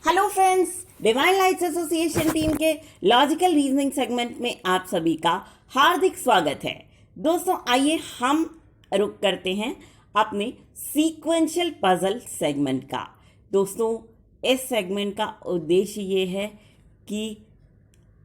Hello friends, divine lights association team के logical reasoning segment में आप सभी का हार्दिक स्वागत है। दोस्तों आइए हम रुक करते हैं अपने सीक्वेंशियल पजल सेगमेंट का। दोस्तों इस सेगमेंट का उद्देश्य ये है कि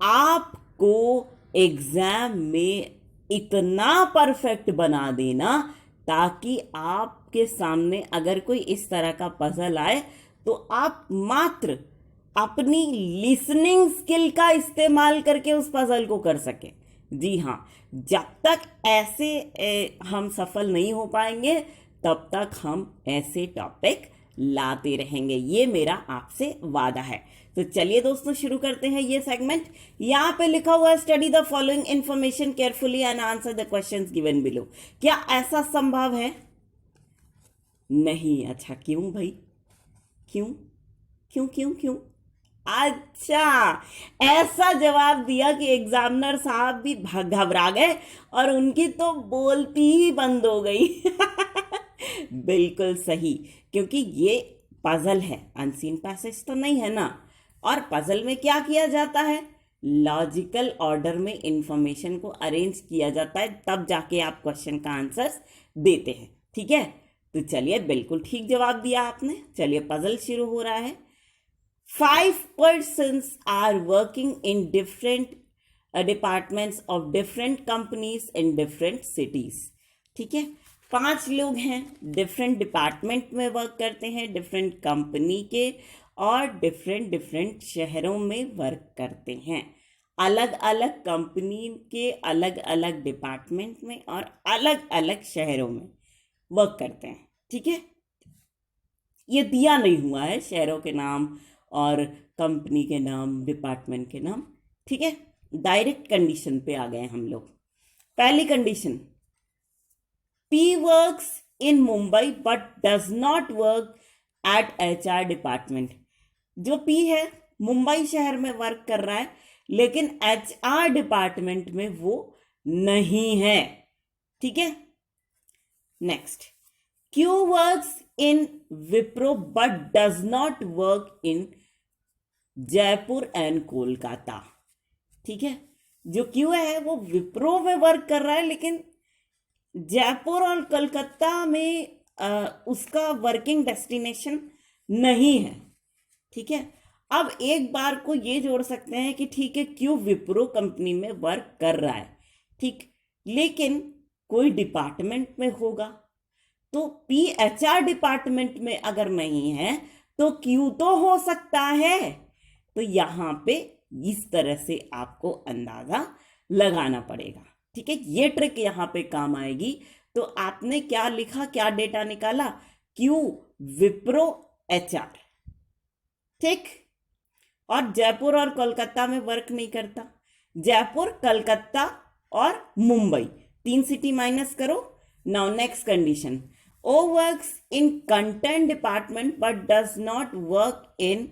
आपको एग्जाम में इतना परफेक्ट बना देना ताकि आपके सामने अगर कोई इस तरह का पजल आए तो आप मात्र अपनी लिसनिंग स्किल का इस्तेमाल करके उस पजल को कर सकें। जी हाँ, जब तक ऐसे हम सफल नहीं हो पाएंगे तब तक हम ऐसे टॉपिक लाते रहेंगे, ये मेरा आपसे वादा है। तो चलिए दोस्तों शुरू करते हैं ये सेगमेंट। यहाँ पे लिखा हुआ है study the following information carefully and answer the questions given below. क्या ऐसा संभव है? नहीं। अच्छा क्यों भाई? क्यों क्यों क्यों क्यों? अच्छा, ऐसा जवाब दिया कि एग्जामिनर साहब भी घबरा गए और उनकी तो बोलती ही बंद हो गई। बिल्कुल सही, क्योंकि ये पजल है, अनसीन पैसेज तो नहीं है ना। और पजल में क्या किया जाता है? लॉजिकल ऑर्डर में इंफॉर्मेशन को अरेंज किया जाता है, तब जाके आप क्वेश्चन का आंसर देते हैं। ठीक है, तो चलिए बिल्कुल ठीक जवाब दिया आपने। चलिए पजल शुरू हो रहा है। 5 persons are working in different departments of different companies in different cities। ठीक है, 5 लोग हैं, डिफरेंट डिपार्टमेंट में वर्क करते हैं, डिफरेंट कंपनी के और डिफरेंट शहरों में वर्क करते हैं। अलग अलग कंपनी के अलग अलग डिपार्टमेंट में और अलग अलग शहरों में वर्क करते हैं। ठीक है, ये दिया नहीं हुआ है शहरों के नाम और कंपनी के नाम, डिपार्टमेंट के नाम। ठीक है, डायरेक्ट कंडीशन पे आ गए हम लोग। पहली condition, P works in Mumbai but does not work at HR department. जो पी है मुंबई शहर में वर्क कर रहा है लेकिन एचआर डिपार्टमेंट में वो नहीं है। ठीक है, next, Q works in Wipro but does not work in Jaipur and Kolkata. ठीक है, जो Q है वो विप्रो में वर्क कर रहा है लेकिन जयपुर और कलकत्ता में उसका वर्किंग डेस्टिनेशन नहीं है। ठीक है, अब एक बार को ये जोड़ सकते हैं कि ठीक है Q विप्रो कंपनी में वर्क कर रहा है, ठीक, लेकिन कोई डिपार्टमेंट में होगा। तो पी एचआर डिपार्टमेंट में अगर नहीं है तो क्यू तो हो सकता है। तो यहां पे इस तरह से आपको अंदाजा लगाना पड़ेगा। ठीक है, ये ट्रिक यहां पे काम आएगी। तो आपने क्या लिखा, क्या डेटा निकाला? Q Wipro HR. ठीक, और जयपुर और कोलकाता में वर्क नहीं करता। जयपुर, कलकत्ता और मुंबई, 3 सिटी माइनस करो। Now next condition, O works in content department but does not work in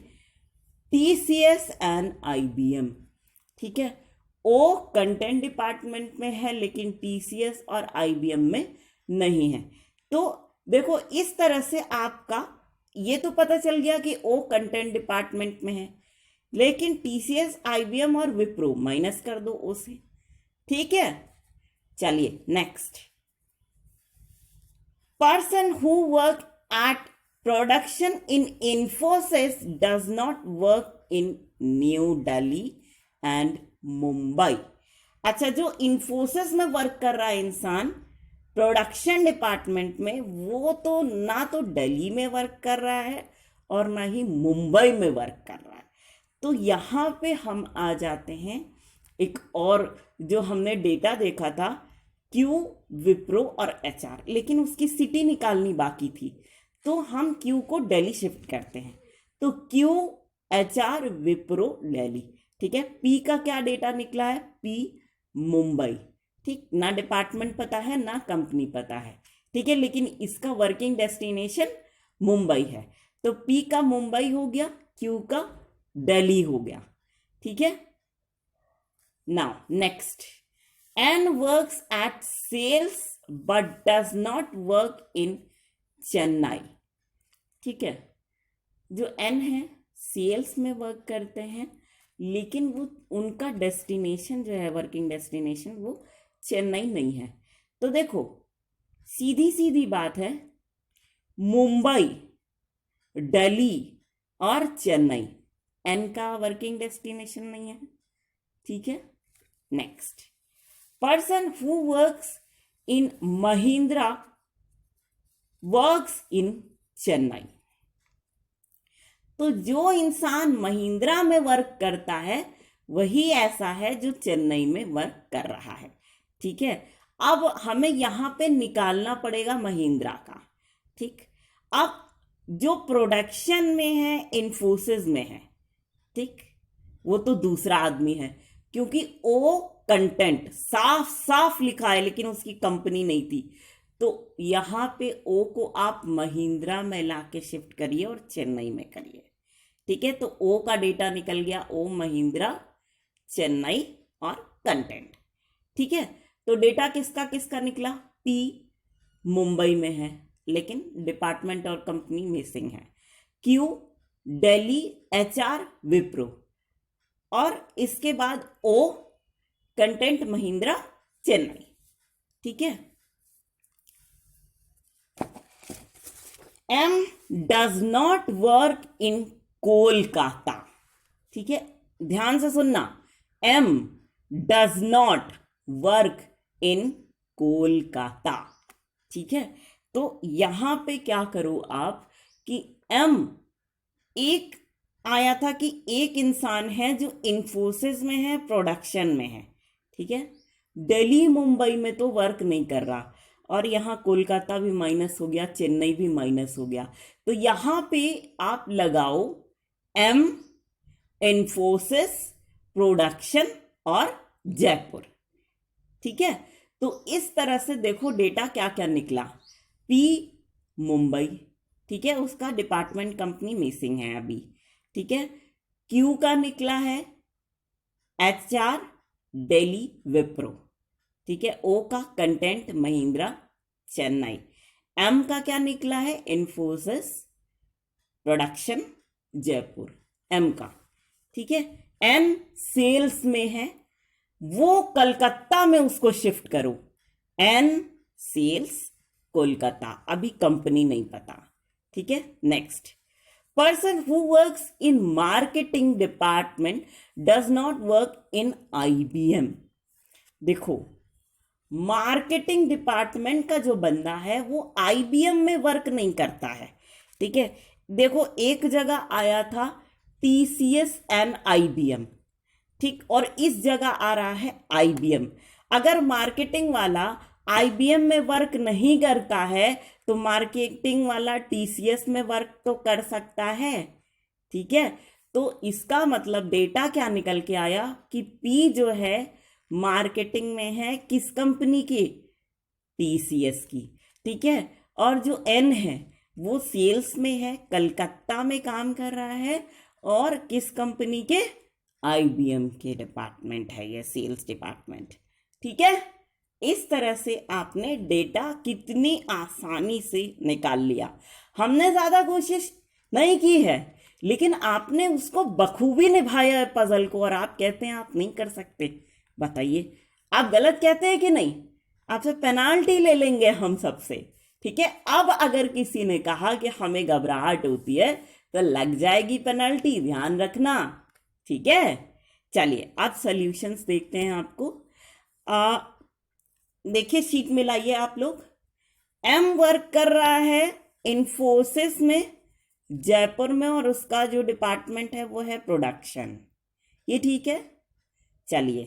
TCS and IBM। ठीक है, O कंटेंट डिपार्टमेंट में है लेकिन TCS और IBM में नहीं है। तो देखो इस तरह से आपका ये तो पता चल गया कि O कंटेंट डिपार्टमेंट में है लेकिन TCS, IBM और विप्रो माइनस कर दो O से। ठीक है, चलिए next, person who work at production in Infosys does not work in New Delhi and Mumbai। अच्छा, जो इन्फोसिस में वर्क कर रहा है इंसान प्रोडक्शन डिपार्टमेंट में, वो तो ना तो दिल्ली में वर्क कर रहा है और ना ही मुंबई में वर्क कर रहा है। तो यहाँ पे हम आ जाते हैं एक और जो हमने डेटा देखा था, क्यू, विप्रो और एचआर, लेकिन उसकी सिटी निकालनी बाकी थी। तो हम क्यू को दिल्ली शिफ्ट करते हैं। तो क्यू, एचआर, विप्रो, दिल्ली। ठीक है, पी का क्या डेटा निकला है? पी मुंबई। ठीक, ना डिपार्टमेंट पता है ना कंपनी पता है। ठीक है, लेकिन इसका वर्किंग डेस्टिनेशन मुंबई है। तो पी का मुंबई हो गया, क्यू का दिल्ली हो गया। ठीक है, now next, N works at sales but does not work in Chennai। ठीक है, जो N है सेल्स में वर्क करते हैं, लेकिन वो उनका डेस्टिनेशन जो है, वर्किंग डेस्टिनेशन, वो चेन्नई नहीं है। तो देखो सीधी सीधी बात है, मुंबई, दिल्ली और चेन्नई एन का वर्किंग डेस्टिनेशन नहीं है। ठीक है, next, person who works in Mahindra works in Chennai. तो जो इंसान महिंद्रा में वर्क करता है वही ऐसा है जो चेन्नई में वर्क कर रहा है। ठीक है, अब हमें यहां पे निकालना पड़ेगा महिंद्रा का। ठीक, अब जो प्रोडक्शन में है इन्फोसिस में है, ठीक, वो तो दूसरा आदमी है, क्योंकि ओ कंटेंट साफ साफ लिखा है लेकिन उसकी कंपनी नहीं थी। तो यहां पे ओ को आप महिंद्रा में लाके शिफ्ट करिए और चेन्नई में करिए। ठीक है, तो ओ का डेटा निकल गया, ओ महिंद्रा, चेन्नई और कंटेंट। ठीक है, तो डेटा किसका किसका निकला, पी मुंबई में है लेकिन डिपार्टमेंट और कंपनी मिसिंग है, क्यू दिल्ली, एचआर विप्रो, और इसके बाद ओ कंटेंट महिंद्रा चेन्नई। ठीक है, M does not work in Kolkata. ठीक है, ध्यान से सुनना, M does not work in Kolkata. ठीक है, तो यहां पे क्या करो आप कि एम एक आया था कि एक इंसान है जो इन्फोसिस में है, प्रोडक्शन में है। ठीक है, दिल्ली मुंबई में तो वर्क नहीं कर रहा, और यहाँ कोलकाता भी माइनस हो गया, चेन्नई भी माइनस हो गया। तो यहाँ पे आप लगाओ एम, इन्फोसिस, प्रोडक्शन और जयपुर। ठीक है, तो इस तरह से देखो डेटा क्या क्या निकला, पी मुंबई, ठीक है, उसका डिपार्टमेंट कंपनी मिसिंग है अभी। ठीक है, क्यू का निकला है एचआर दिल्ली विप्रो। ठीक है, ओ का कंटेंट महिंद्रा चेन्नई, एम का क्या निकला है इन्फोसिस, प्रोडक्शन जयपुर, एम का। ठीक है, एन सेल्स में है, वो कलकत्ता में उसको शिफ्ट करो, एन सेल्स कोलकाता, अभी कंपनी नहीं पता। ठीक है, next, person who works in marketing department does not work in IBM. देखो मार्केटिंग डिपार्टमेंट का जो बंदा है वो आईबीएम में वर्क नहीं करता है। ठीक है, देखो एक जगह आया था टीसीएस एंड आईबीएम, ठीक, और इस जगह आ रहा है आईबीएम। अगर मार्केटिंग वाला आईबीएम में वर्क नहीं करता है तो मार्केटिंग वाला टीसीएस में वर्क तो कर सकता है। ठीक है, तो इसका मतलब डेटा क्या निकल के आया कि पी जो है मार्केटिंग में है, किस कंपनी की, टीसीएस की। ठीक है, और जो एन है वो सेल्स में है, कलकत्ता में काम कर रहा है, और किस कंपनी के, आईबीएम के डिपार्टमेंट है ये, सेल्स डिपार्टमेंट। ठीक है, इस तरह से आपने डेटा कितनी आसानी से निकाल लिया। हमने ज्यादा कोशिश नहीं की है लेकिन आपने उसको बखूबी निभाया है पजल को, और आप कहते हैं आप नहीं कर सकते। बताइए, आप गलत कहते हैं कि नहीं? आपसे पेनाल्टी ले लेंगे हम सबसे। ठीक है, अब अगर किसी ने कहा कि हमें घबराहट होती है तो लग जाएगी पेनल्टी, ध्यान रखना। ठीक है, चलिए अब सॉल्यूशंस देखते हैं आपको। देखिए शीट में लाइए आप लोग। एम वर्क कर रहा है इन्फोसिस में जयपुर में, और उसका जो डिपार्टमेंट है वो है प्रोडक्शन। ये ठीक है। चलिए,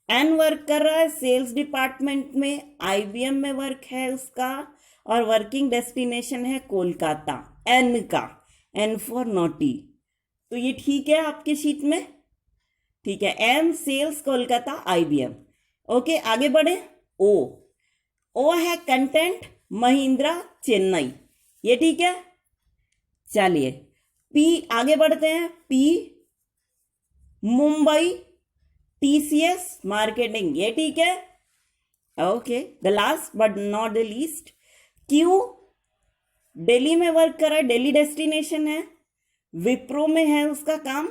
एन वर्क कर रहा है सेल्स डिपार्टमेंट में, आईबीएम में वर्क है उसका, और वर्किंग डेस्टिनेशन है कोलकाता, एन का, एन फॉर नोटी। तो ये ठीक है आपके शीट में। ठीक है, M sales Kolkata IBM. Okay, आगे बढ़े। ओ है कंटेंट महिंद्रा चेन्नई, ये ठीक है। चलिए पी आगे बढ़ते हैं। पी मुंबई टीसीएस मार्केटिंग, ये ठीक है। Okay, the last but not the least, Q Delhi में वर्क कर रहा है, दिल्ली डेस्टिनेशन है, विप्रो में है उसका काम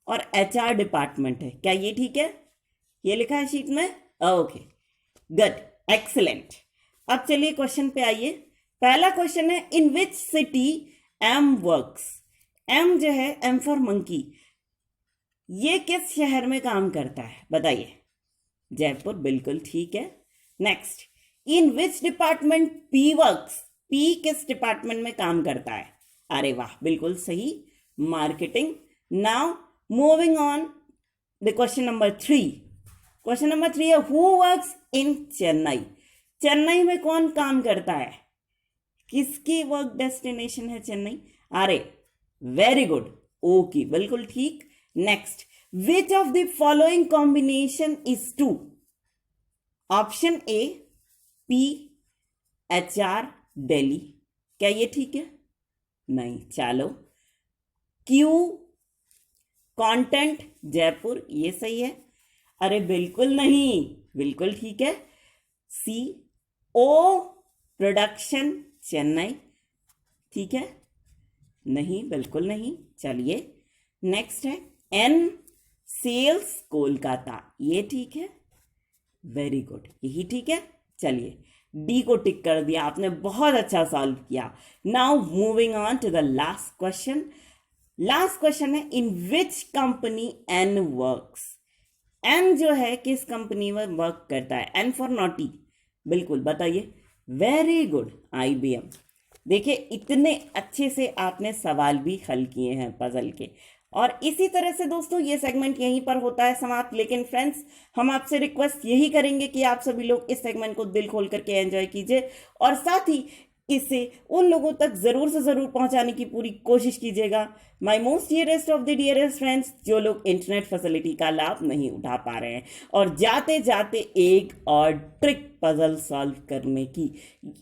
और एचआर डिपार्टमेंट है। क्या ये ठीक है? ये लिखा है शीट में? Okay, good, excellent. अब चलिए क्वेश्चन पे आइए। पहला क्वेश्चन है, in which city M works. M जो है, एम फॉर मंकी, ये किस शहर में काम करता है बताइए? जयपुर, बिल्कुल ठीक है। Next, in which department P works. P किस डिपार्टमेंट में काम करता है? अरे वाह, बिल्कुल सही, marketing. Now moving on the question number 3। Question number 3 है, who works in Chennai. Chennai में कौन काम करता है? किसकी वर्क डेस्टिनेशन है चेन्नई? अरे वेरी गुड, ओके, बिल्कुल ठीक। Next, which of the following combination is true? Option A P HR Delhi, क्या ये ठीक है? नहीं। चलो, क्यू कंटेंट जयपुर, ये सही है। अरे बिल्कुल नहीं, बिल्कुल ठीक है। सी ओ प्रोडक्शन चेन्नई, ठीक है? नहीं, बिल्कुल नहीं। चलिए, नेक्स्ट है एन सेल्स कोलकाता, ये ठीक है? वेरी गुड, यही ठीक है। चलिए, डी को टिक कर दिया आपने, बहुत अच्छा सॉल्व किया। Now moving on to the last question. Last question है, in which company N works. N जो है किस कंपनी में वर्क करता है? एन फॉर नॉटी, बिल्कुल, बताइए। Very good, IBM. देखिए, इतने अच्छे से आपने सवाल भी हल किए हैं पजल के। और इसी तरह से दोस्तों ये सेगमेंट यहीं पर होता है समाप्त। लेकिन फ्रेंड्स, हम आपसे रिक्वेस्ट यही करेंगे कि आप सभी लोग इस सेगमेंट को दिल खोल करके एंजॉय कीजिए और साथ ही इसे उन लोगों तक जरूर से जरूर पहुंचाने की पूरी कोशिश कीजिएगा। My most dearest of the dearest friends, जो लोग इंटरनेट फैसिलिटी का लाभ नहीं उठा पा रहे हैं और जाते जाते एक और ट्रिक पजल सॉल्व करने की।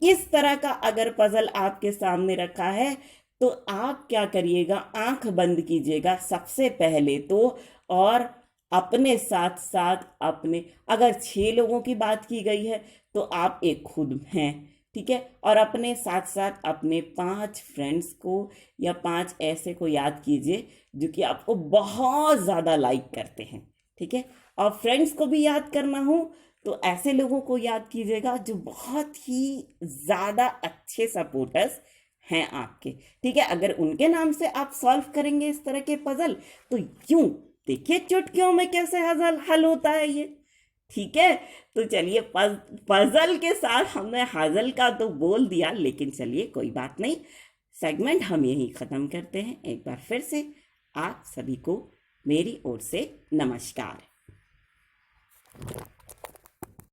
इस तरह का अगर पजल आपके सामने रखा है तो आप क्या करिएगा, आंख बंद कीजिएगा सबसे पहले तो, और अपने साथ साथ अपने, अगर 6 लोगों की बात की गई है तो आप एक खुद हैं, ठीक है? और अपने साथ साथ अपने 5 फ्रेंड्स को या 5 ऐसे को याद कीजिए जो कि आपको बहुत ज़्यादा लाइक करते हैं, ठीक है? और फ्रेंड्स को भी याद करना हो तो ऐसे लोगों को याद कीजिएगा जो बहुत ही ज़्यादा अच्छे सपोर्टर्स हैं आपके, ठीक है? अगर उनके नाम से आप सॉल्व करेंगे इस तरह के पजल तो यूं देखिए चुटकियों में कैसे हल होता है ये, ठीक है? तो चलिए, पजल के साथ हमने हजल का तो बोल दिया, लेकिन चलिए कोई बात नहीं, सेगमेंट हम यहीं ख़त्म करते हैं। एक बार फिर से आप सभी को मेरी ओर से नमस्कार।